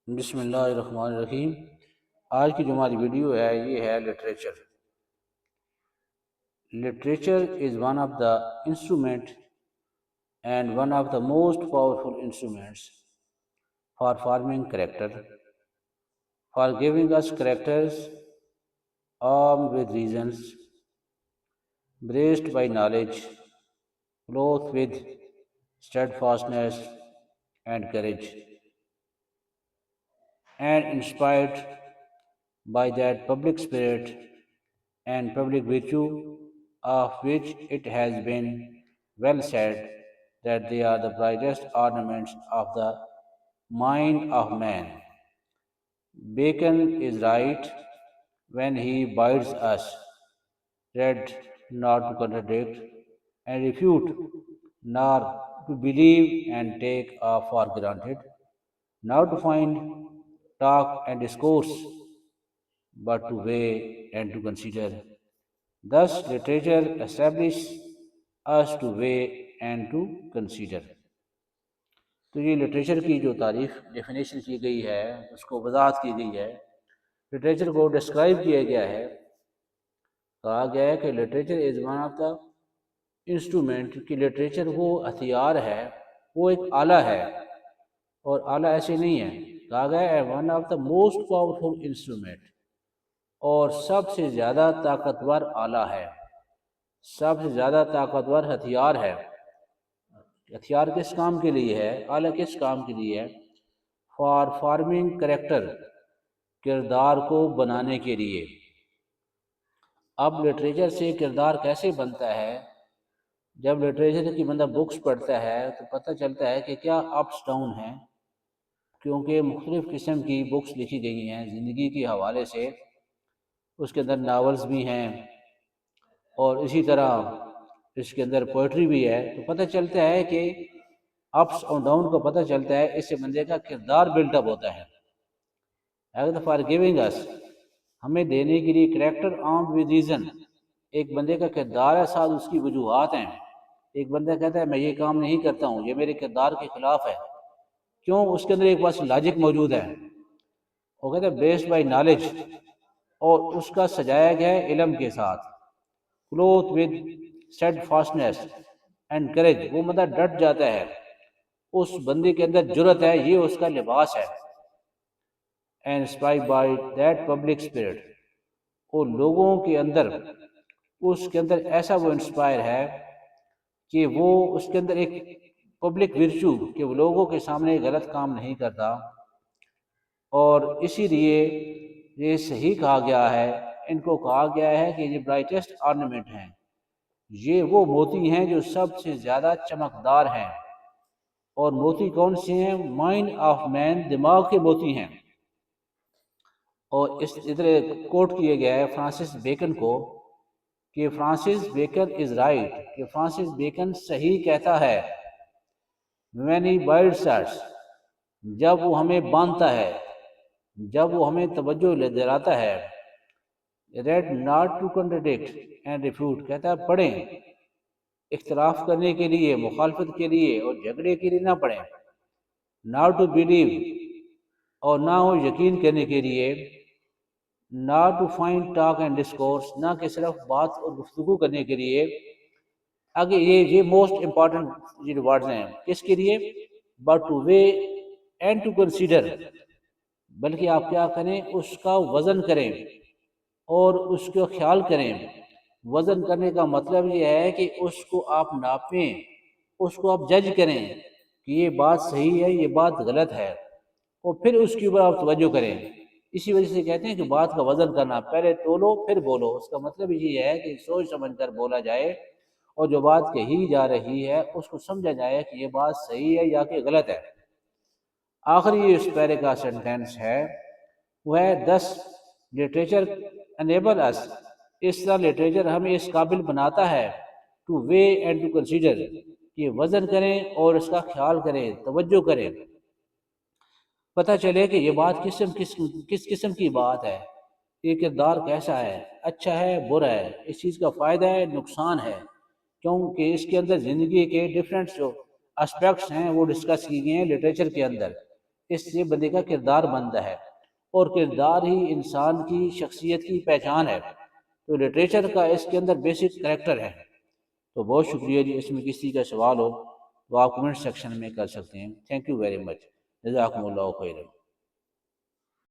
بسم اللہ الرحمن الرحیم۔ آج کی جو ہماری ویڈیو ہے یہ ہے literature. Literature is one of the instrument and one of the most powerful instruments for farming character, for giving us characters armed with reasons, braced by knowledge, clothed with steadfastness and courage, and inspired by that public spirit and public virtue of which it has been well said that they are the brightest ornaments of the mind of man. Bacon is right when he bids us read not to contradict and refute, nor to believe and take for granted, not to find, talk, and discourse, but to weigh and to consider. Thus, literature establishes us to weigh and to consider. تو یہ literature کی جو تعریف definition کی گئی ہے، اس کو وضاحت کی گئی ہے، لٹریچر کو ڈسکرائب کیا گیا ہے، کہا گیا ہے کہ literature is one of the instrument, کہ لٹریچر وہ ہتھیار ہے، وہ ایک آلہ ہے، اور آلہ ایسے نہیں ہے، کہا گیا ہے one of the most powerful instrument, اور سب سے زیادہ طاقتور آلہ ہے، سب سے زیادہ طاقتور ہتھیار ہے۔ ہتھیار کس کام کے لیے ہے؟ آلہ کس کام کے لیے ہے؟ فار فارمنگ کریکٹر، کردار کو بنانے کے لیے۔ اب لٹریچر سے کردار کیسے بنتا ہے؟ جب لٹریچر کی بندہ بکس پڑھتا ہے تو پتہ چلتا ہے کہ کیا اپس ڈاؤن ہیں، کیونکہ مختلف قسم کی بکس لکھی گئی ہیں زندگی کے حوالے سے، اس کے اندر ناولز بھی ہیں اور اسی طرح اس کے اندر پوئٹری بھی ہے، تو پتہ چلتا ہے کہ اپس اور ڈاؤن کو پتہ چلتا ہے، اس سے بندے کا کردار بلڈ اپ ہوتا ہے۔ اگر فار گیونگ اس، ہمیں دینے کے لیے کریکٹر آرمڈ ود ریزن، ایک بندے کا کردار ہے ساتھ اس کی وجوہات ہیں۔ ایک بندہ کہتا ہے میں یہ کام نہیں کرتا ہوں، یہ میرے کردار کے خلاف ہے، کیوں؟ اس کے اندر ایک پاس لاجک موجود ہے، وہ کہتا ہے بیسڈ بائی نالج، اور اس کا سجایا گیا ہے علم کے ساتھ، clothe with steadfastness and courage, وہ بندہ ڈٹ جاتا ہے، اس بندے کے اندر جرت ہے، یہ اس کا لباس ہے، and inspired by that public spirit, اور لوگوں کے اندر، اس کے اندر ایسا وہ انسپائر ہے کہ وہ اس کے اندر ایک پبلک ورچو، کہ وہ لوگوں کے سامنے غلط کام نہیں کرتا، اور اسی لیے یہ صحیح کہا گیا ہے، ان کو کہا گیا ہے کہ یہ برائٹسٹ آرنامنٹ ہیں، یہ وہ موتی ہیں جو سب سے زیادہ چمکدار ہیں۔ اور موتی کون سے ہیں؟ مائنڈ آف مین، دماغ کے موتی ہیں۔ اور اس ادھر کوٹ کیا گیا ہے فرانسس بیکن کو، کہ فرانسس بیکن از رائٹ، کہ فرانسس بیکن صحیح کہتا ہے، when he bids us، جب وہ ہمیں باندھتا ہے، جب وہ ہمیں توجہ دلاتا ہے، read not to contradict and refute، کہتا ہے پڑھیں، اختلاف کرنے کے لیے، مخالفت کے لیے اور جھگڑے کے لیے نہ پڑھیں، not to believe، اور نہ ہو یقین کرنے کے لیے، not to find talk and discourse، نہ کہ صرف بات اور گفتگو کرنے کے لیے۔ آگے یہ موسٹ امپورٹنٹ یہ ورڈز ہیں، کس کے لیے؟ but to weigh and to consider، بلکہ آپ کیا کریں؟ اس کا وزن کریں اور اس کا خیال کریں۔ وزن کرنے کا مطلب یہ ہے کہ اس کو آپ ناپیں، اس کو آپ جج کریں کہ یہ بات صحیح ہے، یہ بات غلط ہے، اور پھر اس کے اوپر آپ توجہ کریں۔ اسی وجہ سے کہتے ہیں کہ بات کا وزن کرنا، پہلے تولو پھر بولو۔ اس کا مطلب یہ ہے کہ سوچ سمجھ کر بولا جائے، اور جو بات کہی جا رہی ہے اس کو سمجھا جائے کہ یہ بات صحیح ہے یا کہ غلط ہے۔ آخری اس پیرے کا سینٹینس ہے، وہ ہے thus literature enable us، اس طرح لٹریچر ہمیں اس قابل بناتا ہے to weigh and to consider، کہ وزن کریں اور اس کا خیال کریں، توجہ کریں، پتہ چلے کہ یہ بات کس قسم کی بات ہے، یہ کردار کیسا ہے، اچھا ہے برا ہے، اس چیز کا فائدہ ہے نقصان ہے، کیونکہ اس کے اندر زندگی کے ڈفرینٹ جو اسپیکٹس ہیں وہ ڈسکس کی گئے ہیں لٹریچر کے اندر۔ اس سے بندے کا کردار بنتا ہے، اور کردار ہی انسان کی شخصیت کی پہچان ہے۔ تو لٹریچر کا اس کے اندر بیسک کریکٹر ہے۔ تو بہت شکریہ جی، اس میں کسی کا سوال ہو تو آپ کمنٹ سیکشن میں کر سکتے ہیں۔ تھینک یو ویری مچ، جزاکم اللہ خیر۔